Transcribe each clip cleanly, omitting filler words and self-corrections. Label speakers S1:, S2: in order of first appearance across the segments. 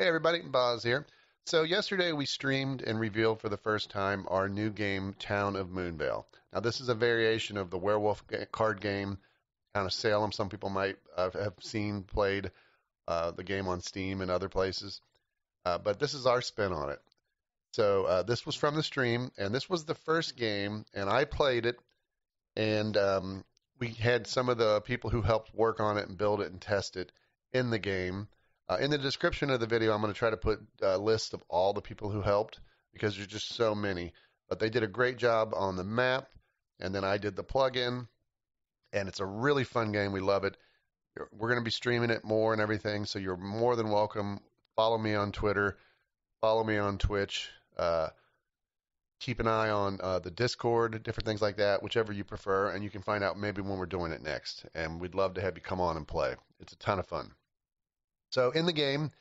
S1: Hey everybody, Boz here. So yesterday we streamed and revealed for the first time our new game, Town of Moonvale. Now this is a variation of the werewolf card game, Town of Salem. Some people might have seen played the game on Steam and other places, but this is our spin on it. So this was from the stream, and this was the first game, and I played it, and we had some of the people who helped work on it and build it and test it in the game. In the description of the video, I'm going to try to put a list of all the people who helped because there's just so many. But they did a great job on the map, and then I did the plugin, and it's a really fun game. We love it. We're going to be streaming it more and everything, so you're more than welcome. Follow me on Twitter. Follow me on Twitch. Keep an eye on the Discord, different things like that, whichever you prefer, and you can find out maybe when we're doing it next. And we'd love to have you come on and play. It's a ton of fun. So in the game,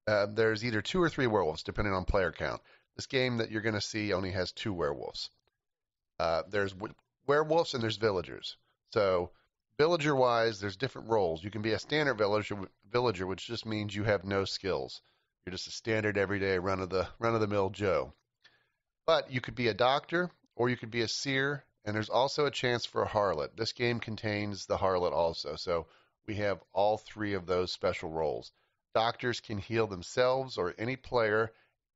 S1: there's either 2 or 3 werewolves, depending on player count. This game that you're going to see only has 2 werewolves. There's werewolves and there's villagers. So villager-wise, there's different roles. You can be a standard villager, which just means you have no skills. You're just a standard, everyday, run-of-the-mill Joe. But you could be a doctor, or you could be a seer, and there's also a chance for a harlot. This game contains the harlot also, so we have all 3 of those special roles. Doctors can heal themselves or any player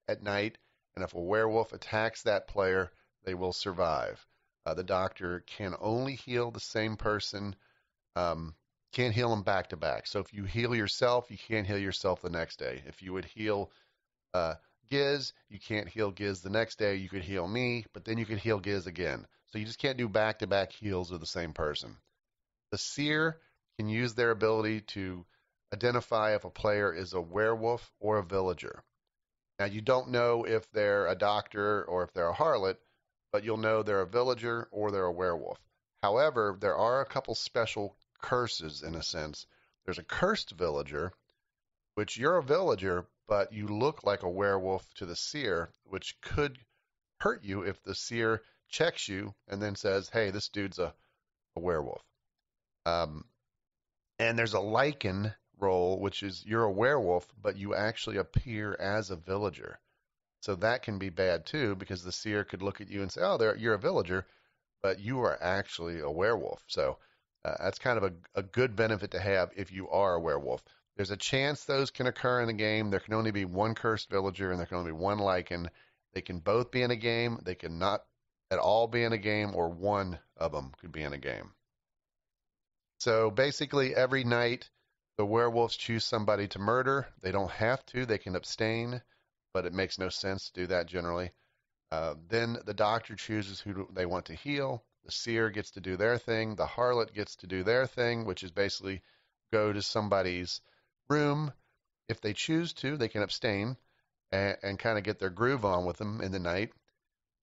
S1: at night, and if a werewolf attacks that player, they will survive. The doctor can only heal the same person, can't heal them back to back. So if you heal yourself, you can't heal yourself the next day. If you would heal Giz, you can't heal Giz the next day. You could heal me, but then you could heal Giz again. So you just can't do back-to-back heals of the same person. The seer can use their ability to identify if a player is a werewolf or a villager. Now, you don't know if they're a doctor or if they're a harlot, but you'll know they're a villager or they're a werewolf. However, there are a couple special curses in a sense. There's a cursed villager, which you're a villager, but you look like a werewolf to the seer, which could hurt you if the seer checks you and then says, hey, this dude's a werewolf. And there's a lichen role, which is you're a werewolf, but you actually appear as a villager. So that can be bad too, because the seer could look at you and say, oh, you're a villager, but you are actually a werewolf. So that's kind of a good benefit to have if you are a werewolf. There's a chance those can occur in the game. There can only be 1 cursed villager, and there can only be 1 lichen. They can both be in a game. They can not at all be in a game, or 1 of them could be in a game. So basically, every night, the werewolves choose somebody to murder. They don't have to. They can abstain, but it makes no sense to do that generally. Then the doctor chooses who they want to heal. The seer gets to do their thing. The harlot gets to do their thing, which is basically go to somebody's room. If they choose to, they can abstain and kind of get their groove on with them in the night.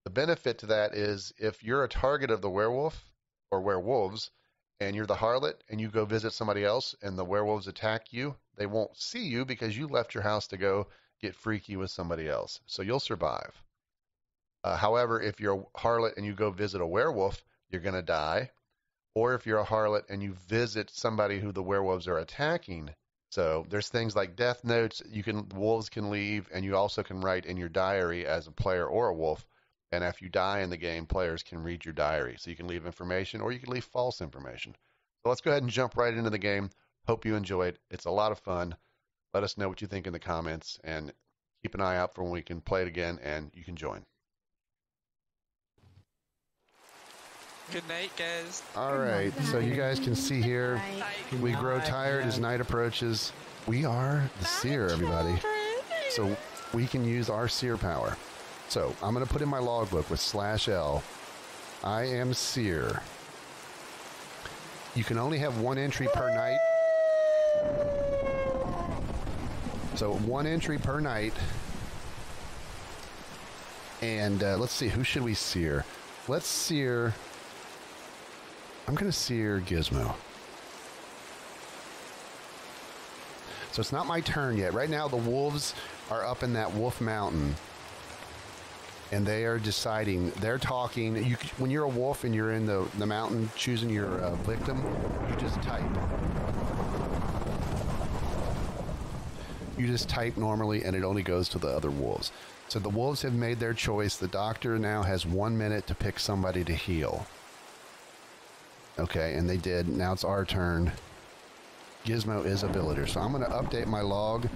S1: The benefit to that is if you're a target of the werewolf or werewolves, and you're the harlot, and you go visit somebody else, and the werewolves attack you, they won't see you because you left your house to go get freaky with somebody else. So you'll survive. However, if you're a harlot and you go visit a werewolf, you're going to die. Or if you're a harlot and you visit somebody who the werewolves are attacking, so there's things like death notes wolves can leave, and you also can write in your diary as a player or a wolf. And if you die in the game, players can read your diary. So you can leave information or you can leave false information. So let's go ahead and jump right into the game. Hope you enjoyed. It's a lot of fun. Let us know what you think in the comments, and keep an eye out for when we can play it again and you can join.
S2: Good night, guys.
S1: All right, so you guys can see here, we grow tired as night approaches. We are the seer, everybody. So we can use our seer power. So I'm going to put in my logbook with /L. I am seer. You can only have 1 entry per night. So 1 entry per night. And let's see, who should we seer? Let's seer. I'm going to seer Gizmo. So it's not my turn yet. Right now the wolves are up in that wolf mountain. And they are deciding, they're talking. When you're a wolf and you're in the mountain choosing your victim, you just type. You just type normally, and it only goes to the other wolves. So the wolves have made their choice. The doctor now has 1 minute to pick somebody to heal. Okay, and they did. Now it's our turn. Gizmo is a villager. So I'm going to update my log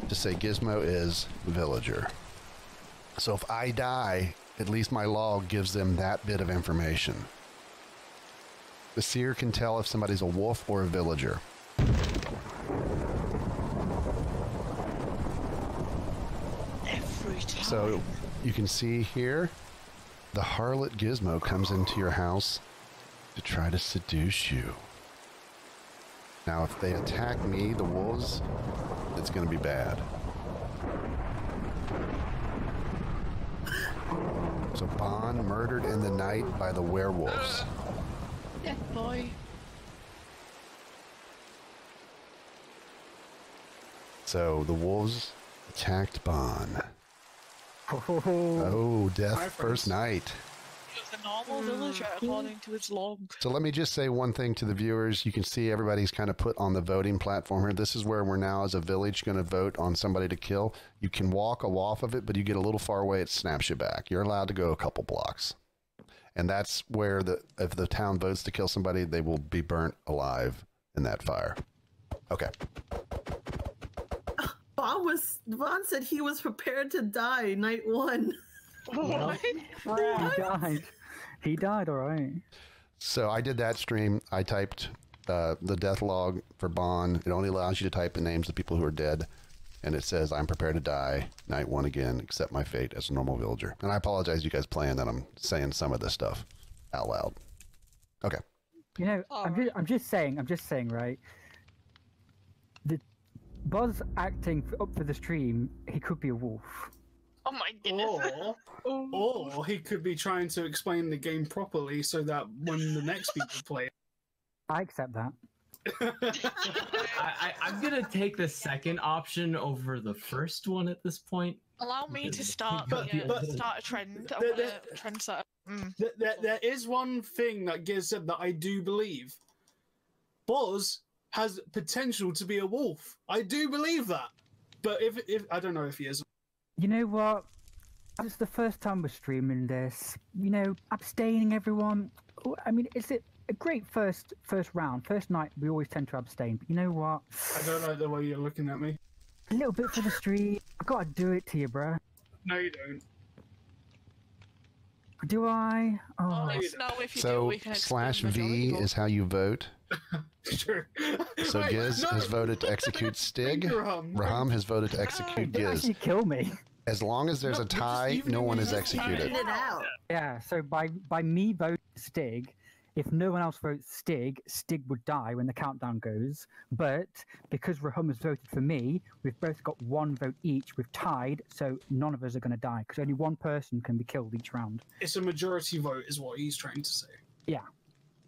S1: to say Gizmo is villager. So if I die, at least my log gives them that bit of information. The seer can tell if somebody's a wolf or a villager.
S2: Every time.
S1: So you can see here, the harlot Gizmo comes into your house to try to seduce you. Now, if they attack me, the wolves, it's going to be bad. So Bond murdered in the night by the werewolves.
S2: Yeah, boy.
S1: So the wolves attacked Bond.
S3: Oh,
S1: Oh, death first night.
S2: He was a normal villager according to his log.
S1: So let me just say one thing to the viewers. You can see everybody's kind of put on the voting platform here. This is where we're now as a village going to vote on somebody to kill. You can walk off of it, but you get a little far away, it snaps you back. You're allowed to go a couple blocks. And that's where if the town votes to kill somebody, they will be burnt alive in that fire. Okay.
S4: Vaughn said he was prepared to die night one.
S2: What?
S3: he died. He died, all right.
S1: So I did that stream. I typed the death log for Bond. It only allows you to type the names of people who are dead. And it says, I'm prepared to die, night one again, accept my fate as a normal villager. And I apologize, you guys playing that I'm saying some of this stuff out loud. Okay.
S3: You know,
S2: Alright.
S3: I'm just saying, right? The Buzz acting up for the stream, he could be a wolf.
S2: Oh my goodness.
S5: Or he could be trying to explain the game properly so that when the next people play
S3: I accept that.
S6: I'm gonna take the second option over the first one at this point.
S2: Allow me to start,
S5: But-
S2: start a trend. I
S5: the-
S2: want a trend setter.
S5: There is one thing that Giz said that I do believe. Buzz has potential to be a wolf. I do believe that. But if I don't know if he is.
S3: You know what? It's the first time we're streaming this. You know, abstaining everyone. I mean, it's a great first round. First night, we always tend to abstain. But you know what?
S5: I don't like the way you're looking at me.
S3: A little bit for the stream. I gotta do it to you, bruh.
S5: No, you don't.
S3: Do I? Oh,
S2: Let us know if you do.
S1: So
S2: We can explain
S1: /V
S2: majority vote.
S1: is how you vote.
S5: Sure.
S1: So
S5: Wait,
S1: Giz
S5: no.
S1: has voted to execute Stig.
S5: Raham.
S1: Raham has voted to execute
S3: don't
S1: Giz.
S3: actually kill me.
S1: As long as there's
S5: No,
S1: a
S5: but just
S1: tie,
S5: even
S1: no
S5: if
S1: one
S5: you
S1: is
S5: just
S1: executed.
S4: It out.
S3: Yeah, so by me voting Stig, if no one else votes Stig, Stig would die when the countdown goes. But because Rahum has voted for me, we've both got one vote each. We've tied, so none of us are going to die because only one person can be killed each round.
S5: It's a majority vote, is what he's trying to say.
S3: Yeah.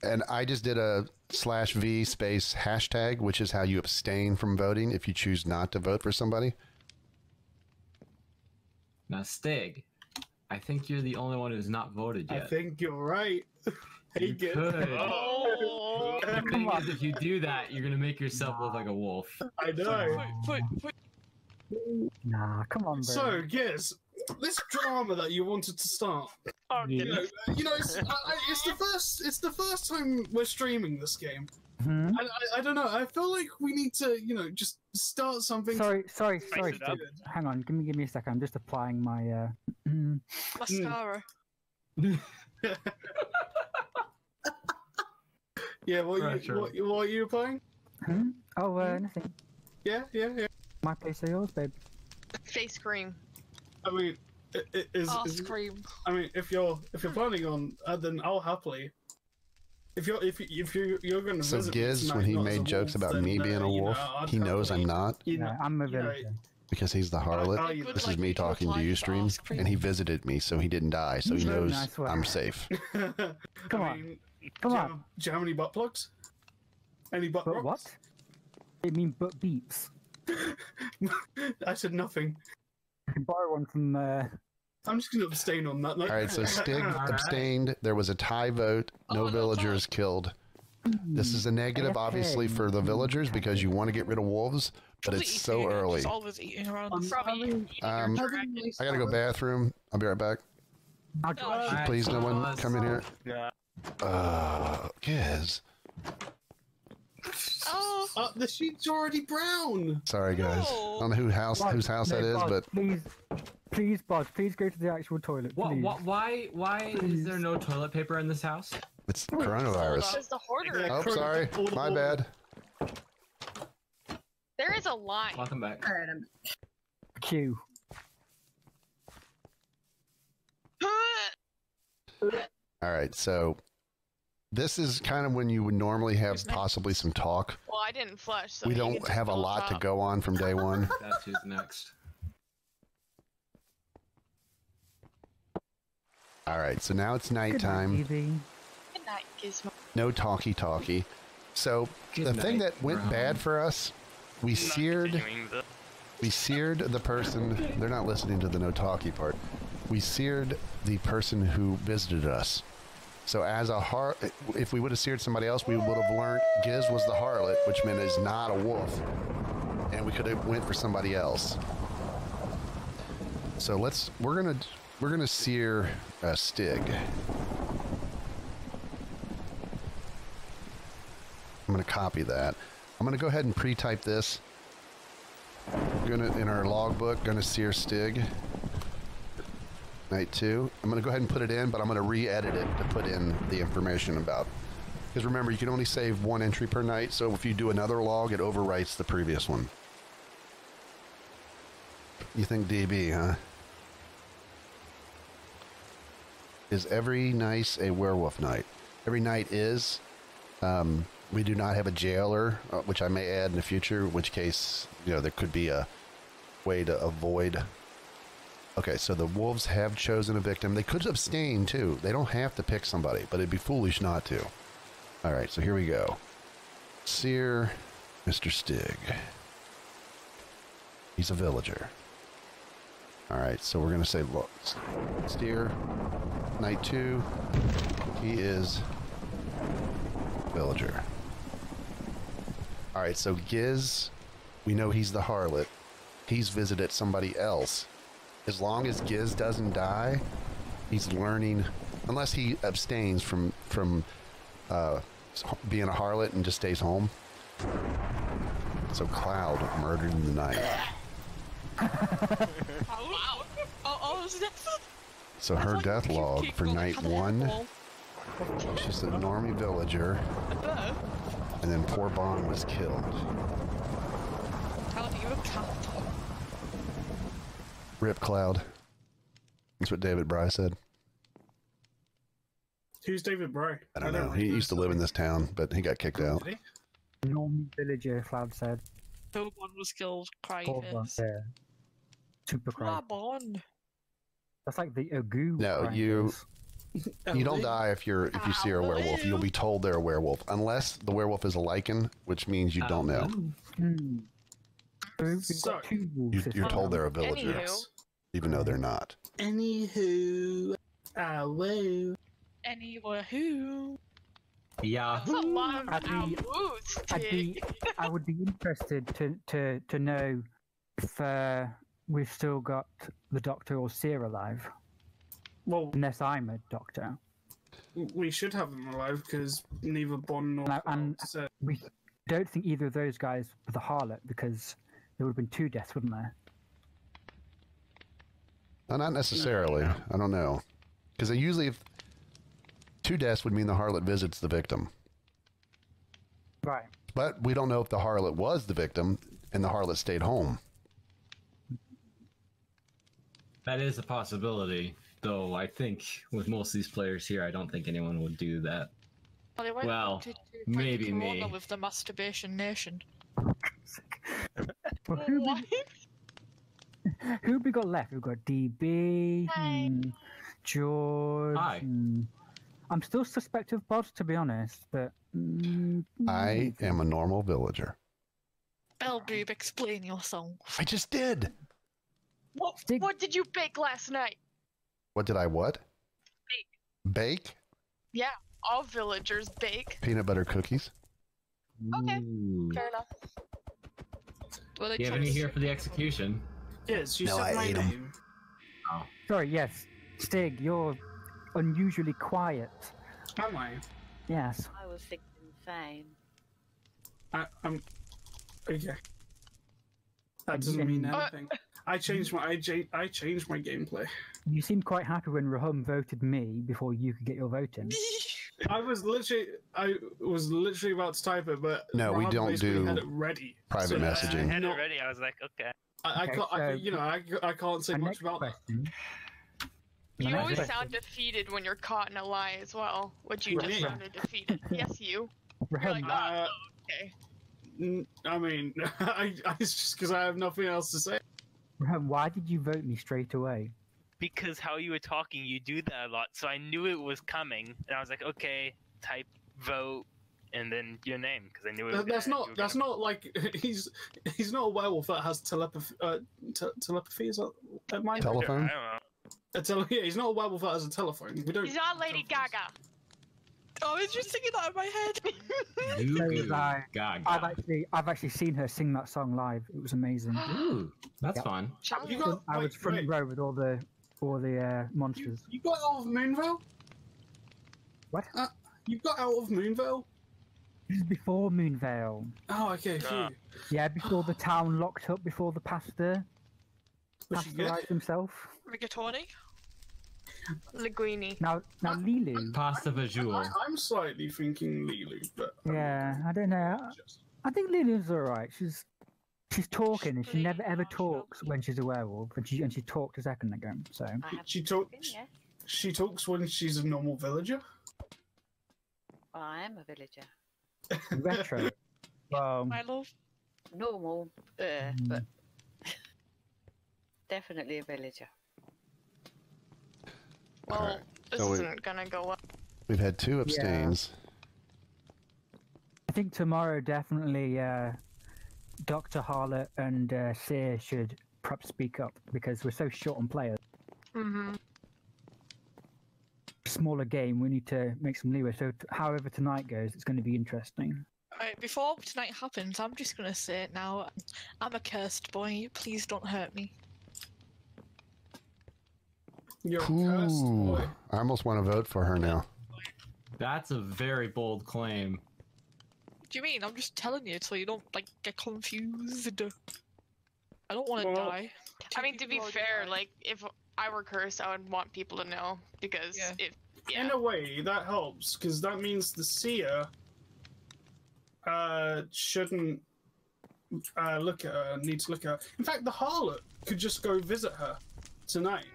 S1: And I just did a /V space hashtag, which is how you abstain from voting if you choose not to vote for somebody.
S6: Now, Stig, I think you're the only one who's not voted
S5: I
S6: yet.
S5: think you're right. Hey,
S6: You
S5: Giz.
S6: could.
S2: Oh.
S6: The thing is, if you do that, you're gonna make yourself look like a wolf.
S5: I know.
S2: Put.
S3: Nah, come on, bro.
S5: So, Giz, this drama that you wanted to start.
S2: Oh,
S3: Yeah.
S2: goodness.
S5: It's the first time we're streaming this game.
S3: Hmm?
S5: I don't know. I feel like we need to, just start something.
S3: Sorry,
S2: it
S3: Stig.
S2: up.
S3: Hang on, give me a second. I'm just applying my.
S2: Mascara.
S5: Yeah,
S6: Right, sure.
S5: what are you playing?
S3: Oh, nothing.
S5: Yeah.
S3: My place or yours, babe?
S7: Face cream.
S5: I mean,
S2: Ice cream.
S5: I mean, if you're planning on, then I'll happily. If you're going to
S1: So
S5: visit me
S1: Giz,
S5: tonight
S1: when he
S5: not as
S1: made
S5: a
S1: jokes
S5: wolf,
S1: about
S5: then,
S1: me being a wolf,
S5: I'd
S1: he knows I'm
S5: happily-
S1: not
S3: Yeah, I'm a
S5: you know,
S3: villager.
S1: because he's the harlot.
S5: Oh, you
S2: Good
S1: This is
S2: like
S1: me
S2: you to
S1: talking to
S2: apply
S1: you,
S2: for
S1: stream,
S2: ice cream.
S1: and he visited me, so he didn't die, so he
S3: No,
S1: knows
S3: I swear.
S1: I'm safe.
S3: Come
S5: I
S3: on.
S5: mean,
S3: Come
S5: do,
S3: on.
S5: You do you have any butt plugs? Any butt
S3: But
S5: rocks?
S3: what? I mean, but beeps.
S5: I said nothing.
S3: I can borrow one from.
S5: I'm just going to abstain on that.
S1: All right, so Stig abstained. There was a tie vote. No
S2: Oh, no
S1: villagers killed. This is a negative, obviously,
S3: AFK.
S1: for the villagers because you want to get rid of wolves, but it's so early.
S2: She's always eating around.
S1: I gotta go bathroom. I'll be right back. Please, no one come in here.
S7: Yeah.
S1: Giz.
S2: Oh,
S5: the sheet's already brown.
S1: Sorry, guys. I don't know whose house that is,
S3: Boz,
S1: but
S3: please, Boz, please go to the actual toilet. Please.
S6: Why is there no toilet paper in this house?
S1: it's coronavirus.
S8: There's the hoarder.
S1: Oh, sorry. My bad.
S8: There is a line.
S6: Welcome back.
S4: All right,
S3: Q.
S1: All right, so this is kind of when you would normally have possibly some talk.
S8: Well, I didn't flush. So
S1: We
S8: you
S1: don't
S8: can just
S1: have a
S8: fill
S1: lot to
S8: up.
S1: go on from day one.
S6: That's who's next.
S1: All right, so now it's
S3: Good night,
S1: nighttime.
S3: Evie.
S8: Good night, Gizmo.
S1: No talkie. So
S6: Good
S1: the thing
S6: night,
S1: that went
S6: Ron.
S1: bad for us, we seared the person. They're not listening to the no talkie part. We seared the person who visited us. So as if we would have seared somebody else, we would have learned Giz was the harlot, which meant is not a wolf, and we could have went for somebody else. So we're gonna sear Stig. I'm gonna copy that. I'm gonna go ahead and pre-type this. In our logbook, gonna sear Stig. Night 2. I'm going to go ahead and put it in, but I'm going to re-edit it to put in the information about. Because remember, you can only save one entry per night, so if you do another log, it overwrites the previous one. You think DB, huh? Is every night a werewolf night? Every night is. We do not have a jailer, which I may add in the future, in which case, there could be a way to avoid. Okay, so the wolves have chosen a victim. They could abstain, too. They don't have to pick somebody, but it'd be foolish not to. All right, so here we go. Sear Mr. Stig. He's a villager. All right, so we're going to say, look, Steer, Night 2. He is villager. All right, so Giz, we know he's the harlot. He's visited somebody else. As long as Giz doesn't die, he's learning, unless he abstains from being a harlot and just stays home. So Cloud murdered in the night.
S2: wow. Oh,
S1: So her death log for night 1, she's a normie villager, and then poor Bon was killed.
S2: How do you account?
S1: Rip Cloud. That's what David Bry said.
S5: Who's David Bry?
S1: I don't know. He used to live in this town, but he got kicked out.
S5: Did
S3: Normal villager, Cloud said.
S2: No one was killed. Crying
S3: Poor Bon,
S2: face.
S3: yeah. Super cry.
S2: Come on.
S3: That's like the Agu.
S1: No,
S3: crying
S1: you
S3: face.
S1: don't die if you see a werewolf. You'll be told they're a werewolf, unless the werewolf is a lichen, which means you don't know.
S3: Hmm. So we've
S5: So,
S3: got 2 wolves. this
S1: You're
S3: time.
S1: told they're a villager,
S8: Anywho.
S1: even though they're not.
S5: Anywho, woo.
S2: Anywhere who?
S6: Yeah.
S8: That's a lot of
S3: I'd be-
S8: woos, Tig.
S3: I would be interested to know if we've still got the Doctor or Seer alive,
S5: Well,
S3: unless I'm a Doctor.
S5: we should have them alive because neither Bon nor
S3: No,
S5: Cloud said.
S3: We don't think either of those guys were the harlot because there would have been 2 deaths, wouldn't there?
S1: No, not necessarily. I don't know. Because they usually, if 2 deaths would mean the harlot visits the victim.
S3: Right.
S1: But we don't know if the harlot was the victim and the harlot stayed home.
S6: That is a possibility, though I think with most of these players here, I don't think anyone would do that.
S2: Well, they went
S6: Well,
S2: to
S6: maybe
S2: Corona
S6: me.
S2: with the Masturbation Nation.
S3: Well,
S2: What?
S3: who have we got left? We've got DB,
S8: Hi.
S3: George.
S6: Hi.
S3: I'm still suspect of Bod, to be honest, but
S1: I am a normal villager.
S2: Belboob, explain yourself.
S1: I just did.
S8: What did you bake last night?
S1: What did I what? Bake?
S8: Yeah, all villagers bake.
S1: Peanut butter cookies.
S8: Okay.
S6: Ooh.
S8: Fair enough.
S2: Well,
S6: Do you have any here for the execution?
S5: Yes, you
S1: No,
S5: said
S1: I
S5: my
S1: ate 'em.
S5: name.
S3: Sorry, yes. Stig, you're unusually quiet.
S5: Am I?
S3: Yes.
S7: I was thinking the same.
S5: I'm. Okay. That
S3: And-
S5: doesn't mean
S3: and-
S5: anything. I changed my gameplay.
S3: You seemed quite happy when Rahum voted me before you could get your vote in.
S5: I was literally about to type it, but
S1: No, we
S5: Rob
S1: don't
S5: basically
S1: do
S5: had it ready.
S1: private
S5: So,
S1: messaging.
S9: I had it
S5: not-
S9: ready. I was like, okay.
S5: I
S3: Okay,
S5: can't.
S3: so-
S5: I can't say
S3: My
S5: much
S3: next
S5: about that.
S3: question.
S8: You
S3: My
S8: always
S3: next
S8: sound
S3: question.
S8: defeated when you're caught in a lie as well, which you just
S5: Right.
S8: sounded defeated. Yes, you. You're
S3: Rahum,
S8: like, okay.
S5: I mean, it's just because I have nothing else to say.
S3: Rahum, why did you vote me straight away?
S9: Because how you were talking, you do that a lot. So I knew it was coming, and I was like, okay, type vote, and then your name, because I knew it was.
S5: That's
S9: gonna-
S5: not.
S9: you were
S5: That's
S9: gonna-
S5: not like he's not a werewolf that has telepathy. Telepathy is that mine?
S1: Telephone?
S9: I don't know.
S5: Yeah, he's not a werewolf that has a telephone. We don't.
S8: He's not Lady Gaga.
S2: I was just thinking that in my head.
S6: Goo
S3: So
S6: goo.
S3: was I.
S6: Gaga.
S3: I've actually seen her sing that song live. It was amazing.
S6: Ooh, that's
S3: Yep.
S6: fun.
S5: You got.
S3: I was front row with all the monsters.
S5: You got out of Moonvale.
S3: What?
S5: You got out of Moonvale.
S3: This is before Moonvale.
S5: Oh, okay.
S9: Ah.
S5: Phew.
S3: Yeah, before the town locked up, before the pastor
S5: Was she good?
S3: pastorized himself.
S2: Rigatoni.
S8: Linguini.
S3: Now Lilu.
S6: Pasta visual.
S5: I'm slightly thinking Lilu, but
S3: Yeah, I don't know. I think Lilu's alright. She's talking, and she never ever talks when she's a werewolf, and she talked a second ago. So
S7: I have
S5: She
S7: spoken,
S5: talks.
S7: yes.
S5: She talks when she's a normal villager.
S7: Well, I am a villager.
S3: retro. Well,
S2: My love.
S7: Normal, but definitely a villager.
S8: Well,
S1: Alright,
S8: this
S1: so we-
S8: isn't gonna go well.
S1: We've had 2 abstains.
S3: I think tomorrow definitely Dr. Harlot and Seer should perhaps speak up because we're so short on players.
S8: Mm-hmm.
S3: Smaller game, we need to make some leeway. So, however tonight goes, it's going to be interesting.
S2: Right, before tonight happens, I'm just gonna say it now. I'm a cursed boy. Please don't hurt me.
S5: You're a cursed
S1: Ooh,
S5: boy.
S1: I almost want to vote for her now.
S6: That's a very bold claim.
S2: What do you mean? I'm just telling you so you don't like get confused. I don't want to
S5: Well,
S2: die.
S8: I mean, to be
S2: Two people
S8: fair,
S2: already
S8: like if I were cursed, I would want people to know because
S2: Yeah.
S8: if
S5: In a way, that helps because that means the seer shouldn't look at her. Need to look at her. In fact, the harlot could just go visit her tonight.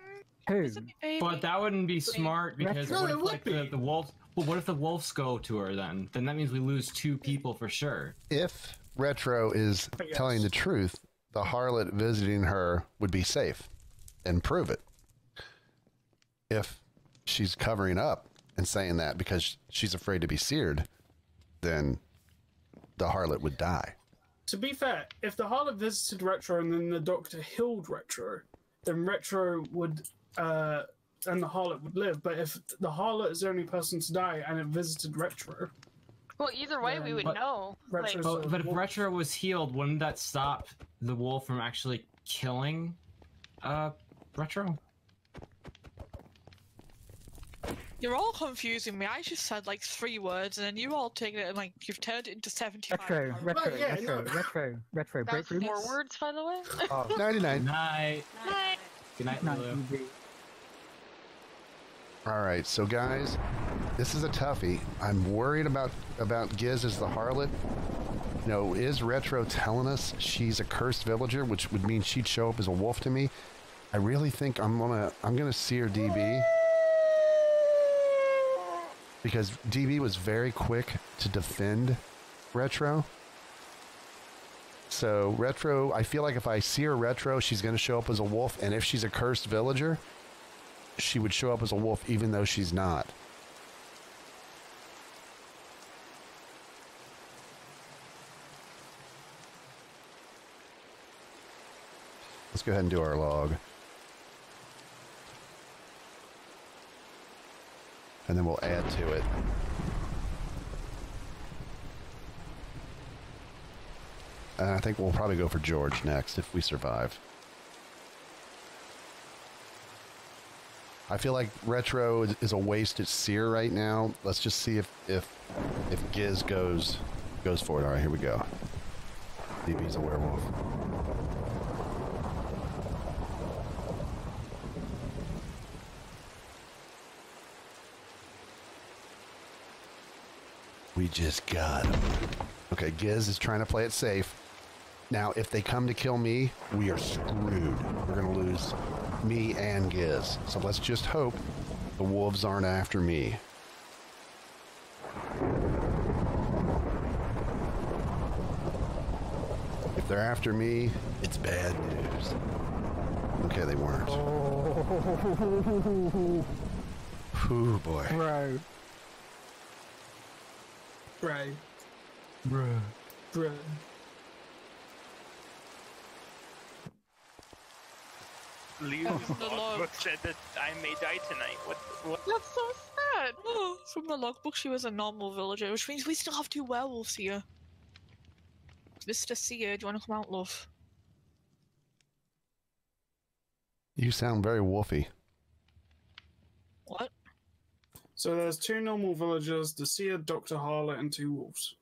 S3: Who?
S2: Isn't it, baby?
S6: But that wouldn't be smart because
S5: No,
S6: what
S5: it
S6: if,
S5: would
S6: like,
S5: be.
S6: the wolves? But what if the wolves go to her then? Then that means we lose 2 people for sure.
S1: If Retro is
S5: I guess.
S1: telling the truth, the harlot visiting her would be safe and prove it. If she's covering up and saying that because she's afraid to be seared, then the harlot would die.
S5: To be fair, if the harlot visited Retro and then the doctor healed Retro, then Retro would and the harlot would live. But if the harlot is the only person to die and it visited Retro,
S8: well, either way, we would
S6: But-
S8: know. Like,
S5: Retro's
S6: Oh, but if
S5: wolf.
S6: Retro was healed, wouldn't that stop the wolf from actually killing Retro?
S2: You're all confusing me. I just said like 3 words, and then you all taking it and like you've turned it into 75.
S3: Retro,
S5: yeah, no.
S3: retro.
S8: that's
S3: Breakthrough.
S8: 4 words, by the way.
S3: Oh,
S1: 99.
S6: Night.
S8: Night.
S6: Good night,
S3: nice,
S6: Lulu.
S3: easy.
S1: All right, so guys, this is a toughie. I'm worried about Giz as the harlot. You know, is Retro telling us she's a cursed villager, which would mean she'd show up as a wolf to me? I really think I'm gonna sear DB because DB was very quick to defend Retro. So Retro, I feel like if I sear Retro, she's gonna show up as a wolf, and if she's a cursed villager, she would show up as a wolf even though she's not. Let's go ahead and do our log. And then we'll add to it. I think we'll probably go for George next if we survive. I feel like Retro is a wasted seer right now. Let's just see if Giz goes for it. All right, here we go. DB's a werewolf. We just got him. Okay, Giz is trying to play it safe. Now, if they come to kill me, we are screwed. We're going to lose me and Giz. So let's just hope the wolves aren't after me. If they're after me, it's bad news. Okay, they weren't. Ooh, boy.
S3: Bro.
S5: Right.
S3: Bro.
S5: Bruh.
S9: Leo's
S2: The log.
S9: logbook said that I may die tonight. What?
S2: That's so sad. Oh, from the logbook, she was a normal villager, which means we still have 2 werewolves here. Mr. Seer, do you want to come out, love?
S1: You sound very wolfy.
S2: What?
S5: So there's 2 normal villagers, the seer, Dr. Harlot, and 2 wolves.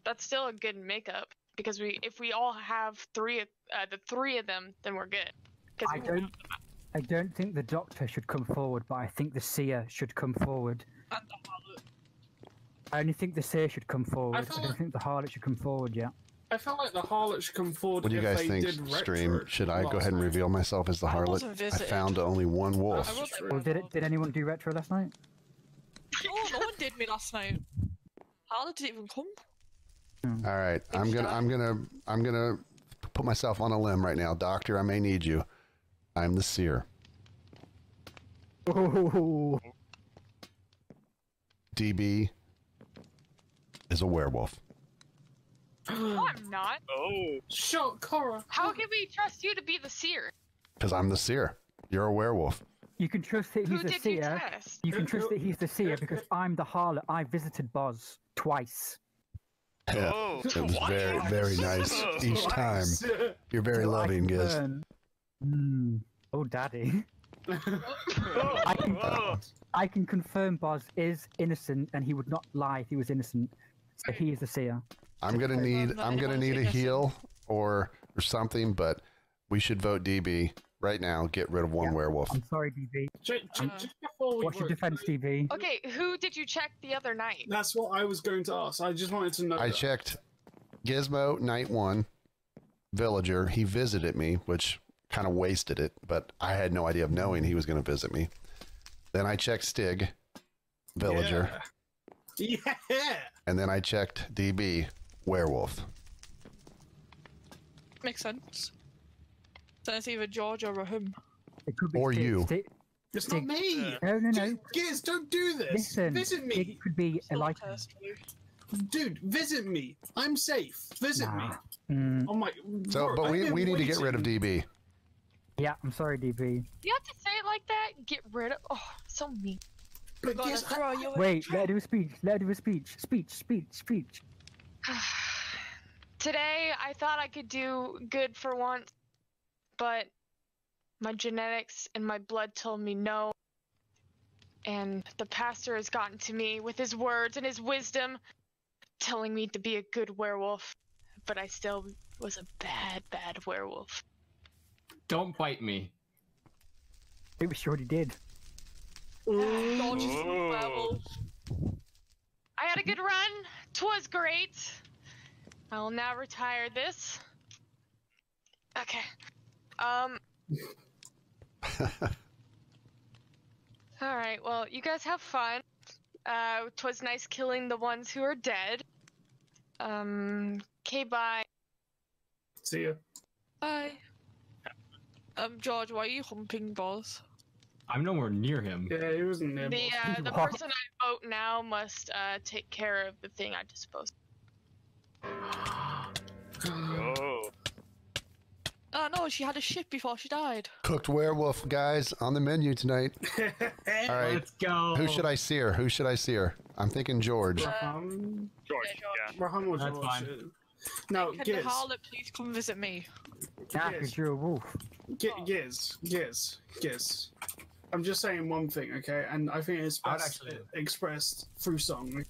S8: That's still a good makeup because if we all have the 3 of them, then we're good. 'Cause
S3: I don't think the doctor should come forward, but I think the seer should come forward.
S2: And the harlot.
S3: I only think the seer should come forward. I
S5: feel
S3: don't
S5: like-
S3: think the harlot should come forward yet.
S5: I felt like the harlot should come forward.
S1: What do you
S5: if
S1: guys
S5: they
S1: think,
S5: did
S1: stream?
S5: retro
S1: Should I go
S5: last
S1: ahead and
S5: night.
S1: reveal myself as the
S2: I
S1: harlot?
S2: wasn't
S1: I
S2: visited.
S1: found only one wolf.
S2: I wasn't
S5: True.
S3: Well, did anyone do retro last night?
S2: No one did me last night. Harlot didn't even come.
S1: All right, I'm gonna put myself on a limb right now, Doctor. I may need you. I'm the seer.
S3: Oh,
S1: DB is a werewolf.
S8: No, I'm not.
S9: Oh.
S5: Shut Cora.
S8: How can we trust you to be the seer?
S1: Because I'm the seer. You're a werewolf.
S3: you can trust that
S8: Who
S3: he's the
S8: did you
S3: seer.
S8: test?
S3: You can trust that he's the seer because I'm the harlot. I visited Boz twice.
S1: Yeah.
S9: Oh.
S1: It was very, very nice each time.
S5: Twice.
S1: You're very loving, Giz.
S3: Oh, daddy.
S9: Oh.
S3: I can confirm Boz is innocent, and he would not lie if he was innocent. So he is the seer.
S1: I'm gonna need a heal or something, but we should vote DB right now. Get rid of one werewolf.
S3: I'm sorry, DB.
S5: Just before we
S3: What's your
S5: vote,
S3: defense, DB?
S8: Okay, who did you check the other night?
S5: That's what I was going to ask. I just wanted to know.
S1: I
S5: that.
S1: checked Gizmo night 1, villager. He visited me, which kind of wasted it, but I had no idea of knowing he was going to visit me. Then I checked Stig, villager,
S5: Yeah.
S1: and then I checked DB, werewolf.
S2: Makes sense. So it's either George or Rahim.
S3: It could be
S1: Or
S3: Stig.
S1: you.
S5: It's not me.
S3: No.
S5: Giz, don't do this.
S3: Listen,
S5: Visit me.
S3: Stig could be
S2: Still
S3: like.
S2: test you.
S5: Dude, visit me. I'm safe. Visit me. Oh my.
S1: So,
S5: bro,
S1: but
S5: I've
S1: we
S5: been
S1: need to get rid of
S5: waiting.
S1: DB.
S3: Yeah, I'm sorry, DB.
S8: You have to say it like that? Get rid of. Oh, so mean.
S5: But
S2: Gotta
S5: Giz,
S2: throw you in
S3: Wait,
S2: the
S3: let her do a speech. Let her do a speech. Speech.
S8: Today, I thought I could do good for once, but my genetics and my blood told me no. And the pastor has gotten to me with his words and his wisdom, telling me to be a good werewolf. But I still was a bad werewolf.
S6: Don't bite me.
S3: It was sure he did.
S2: George is a werewolf.
S8: I had a good run. 'Twas great. I will now retire this. Okay. Alright, well, you guys have fun. 'Twas nice killing the ones who are dead. Okay, bye.
S5: See ya.
S2: Bye. George, why are you humping Boz?
S6: I'm nowhere near him.
S5: Yeah, he wasn't there.
S8: The
S5: boss.
S3: What?
S8: person I vote now must take care of the thing I disposed.
S9: Oh.
S2: Oh no, she had a ship before she died.
S1: Cooked werewolf, guys, on the menu tonight. All right.
S6: Let's go.
S1: Who should I seer? I'm thinking George.
S9: George, yeah.
S5: Raham was
S6: That's
S5: watch
S6: fine.
S5: it. Now,
S2: Can the
S5: Giz,
S2: harlot please come visit me?
S3: Yeah,
S5: Yes.
S3: because you're a wolf.
S5: Giz. I'm just saying one thing, okay? And I think it's
S6: I would
S5: best
S6: actually-
S5: expressed through song.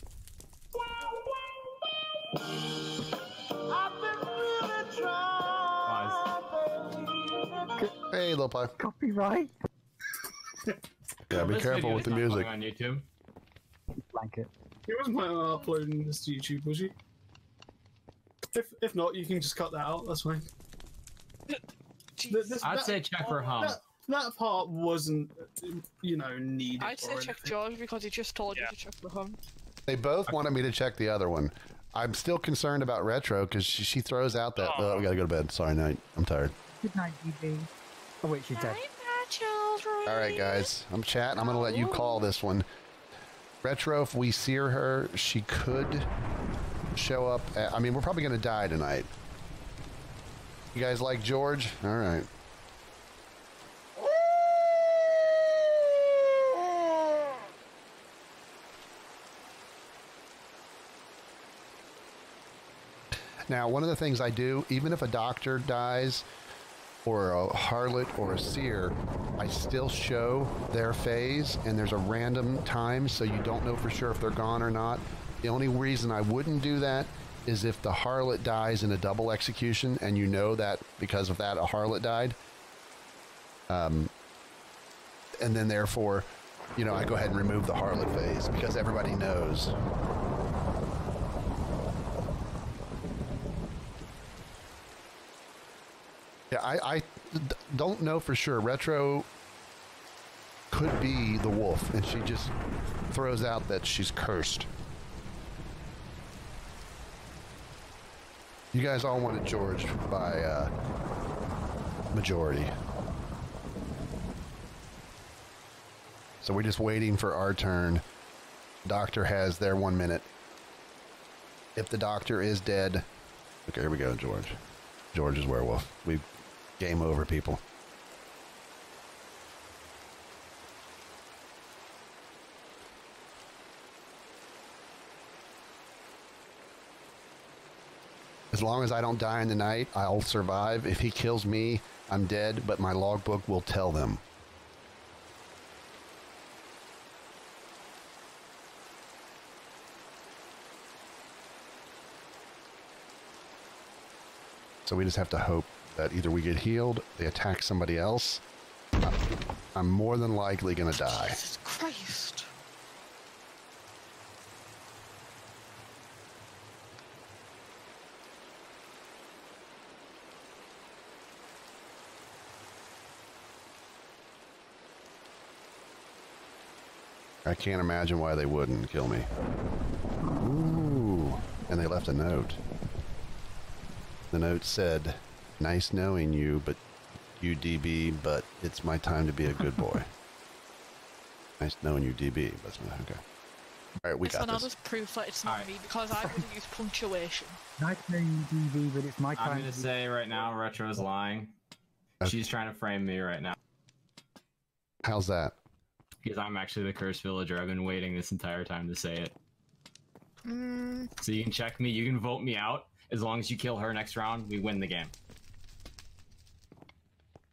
S1: Hey, Lil Pie.
S3: Copyright.
S1: Yeah, be
S6: This
S1: careful
S6: video
S1: with
S6: is
S1: the
S6: not
S1: music.
S6: going on YouTube.
S3: Blanket.
S5: He wasn't planning on uploading this to YouTube, was he? If not, you can just cut that out. That's fine.
S2: Jeez.
S6: I'd say check for hum.
S5: That part wasn't, needed.
S2: I'd say
S5: or
S2: check
S5: anything.
S2: George because he just told you
S9: Yeah.
S2: to check the home.
S1: They both wanted me to check the other one. I'm still concerned about Retro because she throws out that.
S9: Oh.
S1: Oh, we gotta go to bed. Sorry, night. I'm tired.
S3: Good night, DB. Oh wait, she's dead.
S2: Children.
S1: All right, guys. I'm chatting. I'm gonna let you call this one. Retro, if we sear her, she could show up. I mean, we're probably gonna die tonight. You guys like George? All right. Now, one of the things I do, even if a doctor dies, or a harlot or a seer, I still show their phase, and there's a random time, so you don't know for sure if they're gone or not. The only reason I wouldn't do that is if the harlot dies in a double execution, and you know that because of that a harlot died. And then therefore, I go ahead and remove the harlot phase because everybody knows. Yeah, I don't know for sure. Retro could be the wolf, and she just throws out that she's cursed. You guys all wanted George by majority. So we're just waiting for our turn. Doctor has their 1 minute. If the doctor is dead... Okay, here we go, George. George is werewolf. We game over, people. As long as I don't die in the night, I'll survive. If he kills me, I'm dead, but my logbook will tell them. So we just have to hope that either we get healed, they attack somebody else. I'm more than likely going to die.
S2: Jesus Christ.
S1: I can't imagine why they wouldn't kill me. Ooh, and they left a note. The note said, "Nice knowing you, but DB, but it's my time to be a good boy." Nice knowing you, DB. But okay. All right, we
S2: This
S1: got
S2: one I'll
S1: this.
S2: just prove that it's not
S6: Alright.
S2: me because I would have used punctuation.
S3: Nice knowing you, DB, but it's my time.
S6: I'm gonna
S3: to be-
S6: say right now, Retro's lying.
S1: Okay.
S6: She's trying to frame me right now
S1: How's that?
S6: because I'm actually the cursed villager. I've been waiting this entire time to say it.
S2: Mm,
S6: So you can check me. You can vote me out. As long as you kill her next round, we win the game.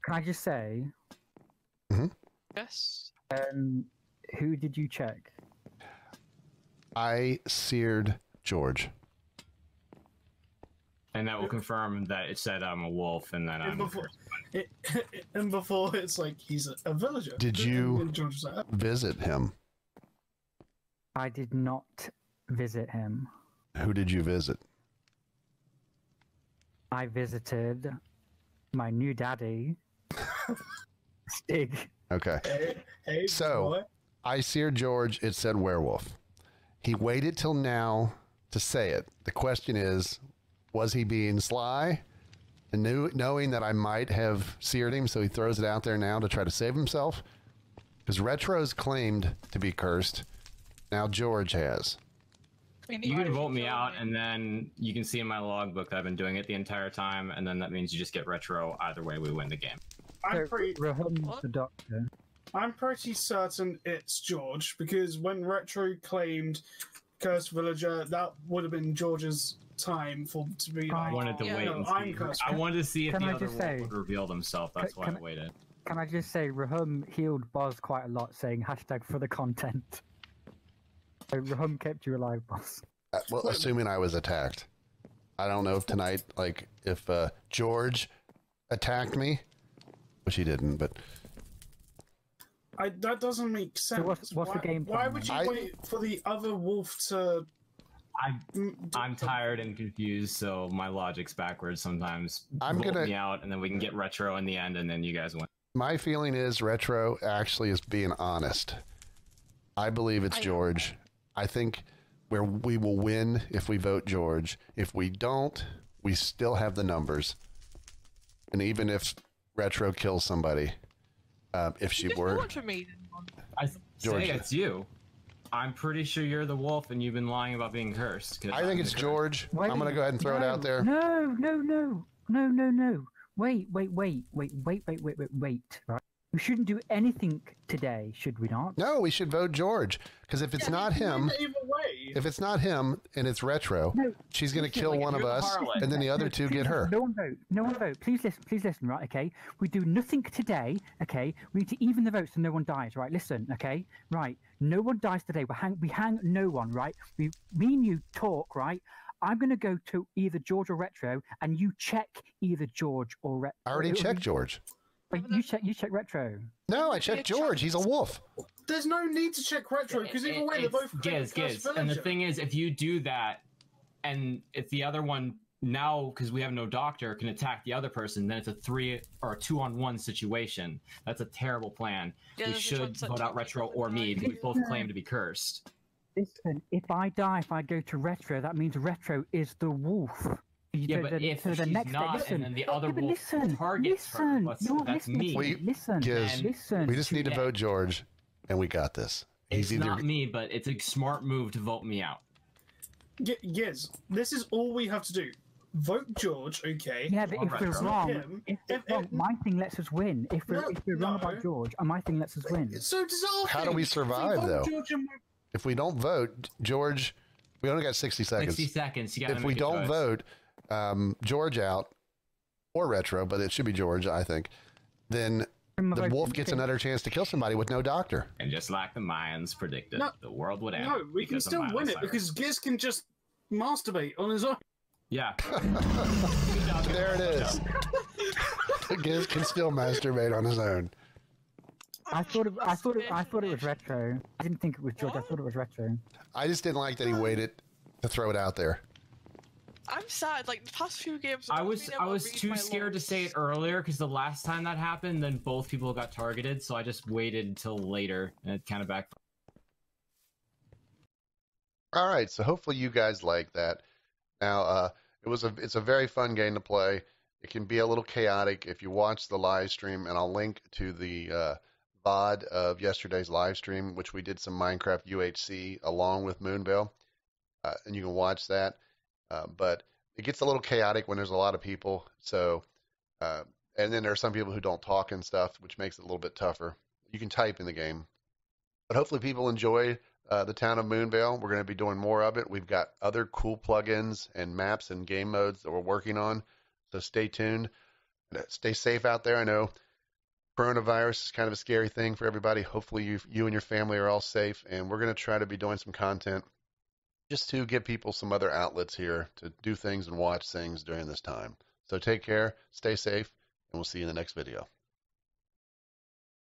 S3: Can I just say,
S2: yes.
S3: who did you check?
S1: I seared George.
S6: And that will confirm that it said I'm a wolf and that I'm.
S5: And before it's like he's a villager.
S1: Did you-
S5: And George was like,
S1: Visit him.
S3: I did not visit him.
S1: Who did you visit?
S3: I visited my new daddy, Stig.
S1: Okay.
S5: hey,
S1: So-
S5: boy.
S1: I seared George. It said werewolf. He waited till now to say it. The question is, was he being sly? And knowing that I might have seared him, so he throws it out there now to try to save himself? Because Retro's claimed to be cursed. Now George has.
S2: I mean,
S6: You
S2: might
S6: can
S2: as
S6: vote
S2: well
S6: me
S2: kill
S6: out, and then you can see in my logbook that I've been doing it the entire time, and then that means you just get Retro. Either way, we win the game.
S5: I'm pretty,
S3: Rahum's
S2: What?
S3: the doctor.
S5: I'm pretty certain it's George because when Retro claimed Cursed Villager, that would have been George's time to be
S3: I
S5: like,
S6: wanted to
S2: Yeah.
S6: wait
S5: no,
S6: and
S5: I'm
S6: see.
S5: cursed.
S6: I wanted to see if
S3: Can
S6: the
S3: I
S6: other
S3: just
S6: wolf
S3: say-
S6: would reveal themselves. That's why I
S3: can-
S6: waited.
S3: Can I just say, Rahum healed Boz quite a lot, saying hashtag for the content. So Rahum kept you alive, Boz.
S1: Well, assuming I was attacked. I don't know if tonight, like, if George attacked me, which he didn't, but
S5: That doesn't make sense.
S3: what's the
S5: Why-
S3: game
S5: Why
S3: plan
S5: would you
S1: then?
S5: wait for the other wolf to?
S6: I'm tired and confused, so my logic's backwards sometimes.
S1: I'm
S6: Vote
S1: gonna-
S6: me out, and then we can get retro in the end, and then you guys win.
S1: my feeling is Retro actually is being honest. I believe it's George. I think we will win if we vote George. If we don't, we still have the numbers. And even if Retro kills somebody, if she
S2: Just
S1: were,
S2: vote for me.
S6: I
S1: George.
S6: say it's you. I'm pretty sure you're the wolf, and you've been lying about being cursed. 'cause
S1: I think
S6: I'm
S1: it's
S6: the curse.
S1: George.
S3: Wait,
S1: I'm going to go ahead and throw it out there.
S3: No. Wait. Right. We shouldn't do anything today, should we not?
S1: No, we should vote George. Because if it's not him,
S5: Either way,
S1: if it's not him and it's Retro,
S3: No,
S1: she's going to
S3: listen,
S1: kill
S6: like,
S1: one of
S6: you're the
S1: us,
S6: harlot.
S1: and then the other two get her.
S3: No one vote. No one vote. Please listen, right, okay? We do nothing today, okay? We need to even the votes so no one dies, right? Listen, okay? Right. No one dies today. We hang no one, right? Me and you talk, right? I'm going to go to either George or Retro, and you check either George or Retro.
S1: I already checked George.
S3: You check Retro.
S1: No, I checked George. He's a wolf.
S5: there's no need to check retro because either way they're both
S6: Giz. And the thing is, if you do that, and if the other one now, because we have no doctor, can attack the other person, then it's a 3 or a 2-on-1 situation. That's a terrible plan.
S2: Yeah,
S6: We
S2: there's a
S6: should
S2: chance that
S6: vote out
S2: two
S6: Retro
S2: people
S6: or
S2: would
S6: me.
S2: die.
S6: We both claim to be cursed.
S3: Listen, if I die, if I go to Retro, that means Retro is the wolf.
S6: Yeah, but if
S3: so the
S6: she's
S3: next day,
S6: not,
S3: listen,
S6: and then the other
S3: yeah, but
S6: wolf
S3: listen,
S6: targets her,
S3: listen,
S6: what's-
S3: you're not
S6: that's
S3: listening
S6: me.
S3: to
S1: We-
S3: Listen,
S1: Giz,
S3: listen.
S1: We just need to
S6: Yeah.
S1: vote George, and we got this.
S6: It's
S1: He's either
S6: not me, but it's a smart move to vote me out.
S5: Yes, this is all we have to do. Vote George, okay?
S3: Yeah, but
S6: Or
S3: if we're
S6: Retro.
S3: wrong,
S5: Him.
S3: if we're wrong, my thing lets us win. If we're wrong
S5: No.
S3: about George, my thing lets us win.
S5: So does our
S1: How do
S5: thing.
S1: we
S5: If
S1: survive,
S5: vote
S1: though?
S5: George and
S1: if we don't vote George, we only got 60 seconds.
S6: 60 seconds. You gotta
S1: If
S6: make
S1: we
S6: a
S1: don't
S6: choice.
S1: vote George out or Retro, but it should be George, I think, then the wolf gets another chance to kill somebody with no doctor.
S6: And just like the Mayans predicted,
S5: No.
S6: the world would end.
S5: No, we can
S6: because of
S5: still
S6: Miley
S5: win it
S6: Cyrus.
S5: because Giz can just masturbate on his own.
S6: Yeah.
S1: There it is. Giz can still masturbate on his own.
S3: I thought it was Retro. I didn't think it was George. I thought it was Retro.
S1: I just didn't like that he waited to throw it out there.
S2: I'm sad. Like the past few games,
S6: I
S2: I've
S6: was
S2: been able to read
S6: too
S2: my
S6: scared to
S2: logs.
S6: say it earlier because the last time that happened, then both people got targeted, so I just waited until later, and it kind of backfired.
S1: All right, so hopefully you guys like that. Now, it's a very fun game to play. It can be a little chaotic if you watch the live stream, and I'll link to the VOD of yesterday's live stream, which we did some Minecraft UHC along with Moonvale, and you can watch that. But it gets a little chaotic when there's a lot of people. So, and then there are some people who don't talk and stuff, which makes it a little bit tougher. You can type in the game, but hopefully people enjoy the town of Moonvale. We're going to be doing more of it. We've got other cool plugins and maps and game modes that we're working on. So stay tuned. Stay safe out there. I know coronavirus is kind of a scary thing for everybody. Hopefully you and your family are all safe, and we're going to try to be doing some content just to give people some other outlets here to do things and watch things during this time. So take care, stay safe, and we'll see you in the next video.